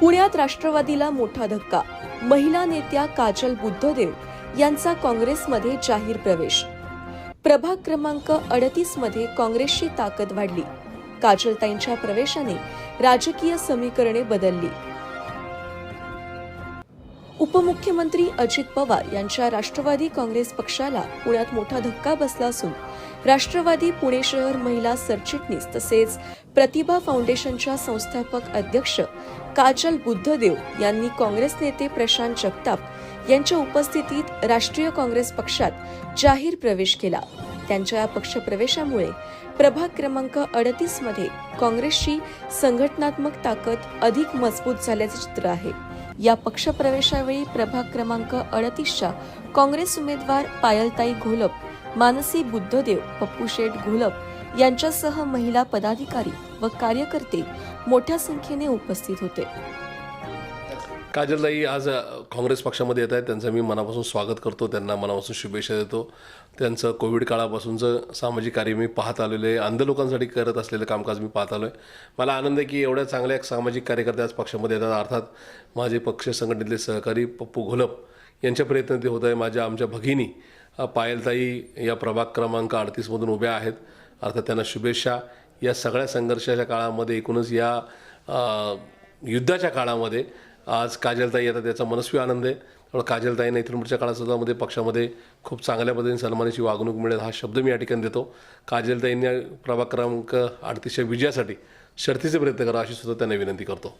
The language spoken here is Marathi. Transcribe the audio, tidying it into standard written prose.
पुण्यात राष्ट्रवादीला मोठा धक्का. महिला नेत्या काजल बुद्धदेव यांचा काँग्रेसमध्ये जाहीर प्रवेश. प्रभाग क्रमांक 38 मध्ये काँग्रेसची ताकद वाढली. काजलताईंच्या प्रवेशाने राजकीय समीकरणे बदलली. उपमुख्यमंत्री अजित पवार यांच्या राष्ट्रवादी काँग्रेस पक्षाला पुण्यात मोठा धक्का बसला असून राष्ट्रवादी पुणे शहर महिला सरचिटणीस तसेच प्रतिभा फाउंडेशनच्या संस्थापक अध्यक्ष काजल बुद्धदेव यांनी काँग्रेस नेते प्रशांत जगताप यांच्या उपस्थितीत राष्ट्रीय काँग्रेस पक्षात जाहीर प्रवेश केला. त्यांच्या पक्षप्रवेशामुळे प्रभाग क्रमांक 38 मध्ये काँग्रेसची संघटनात्मक ताकद अधिक मजबूत झाल्याचे चित्र आहे. या पक्षप्रवेशावेळी प्रभाग क्रमांक 38च्या काँग्रेस उमेदवार पायलताई घोलप, मानसी बुद्धदेव, पप्पू शेठ घोलप यांच्यासह महिला पदाधिकारी व कार्यकर्ते मोठ्या संख्येने उपस्थित होते. काजलताई आज काँग्रेस पक्षामध्ये येत आहेत. त्यांचं मी मनापासून स्वागत करतो. त्यांना मनापासून शुभेच्छा देतो. त्यांचं कोविड काळापासूनचं सामाजिक कार्य मी पाहत आलेलं आहे. अंध लोकांसाठी करत असलेलं कामकाज मी पाहत आलो आहे. मला आनंद आहे की एवढ्या चांगल्या सामाजिक कार्यकर्ते आज पक्षामध्ये येतात. अर्थात माझे पक्ष संघटनेतले सहकारी पप्पू घोलप यांच्या प्रयत्न ते होत आहे. आमच्या भगिनी पायलताई या प्रभाग क्रमांक 38मधून उभ्या आहेत. अर्थात त्यांना शुभेच्छा. या सगळ्या संघर्षाच्या काळामध्ये एकूणच या युद्धाच्या काळामध्ये आज काजलताई येतात याचा मनस्वी आनंद आहे. त्यामुळे काजलताईंना इथून पुढच्या काळात पक्षामध्ये खूप चांगल्या पद्धतीने सन्मानाची वागणूक मिळेल हा शब्द मी या ठिकाणी देतो. काजलताईंनी प्रभाग क्रमांक 38च्या विजयासाठी शर्थीचे प्रयत्न करा अशी सुद्धा त्यांना विनंती करतो.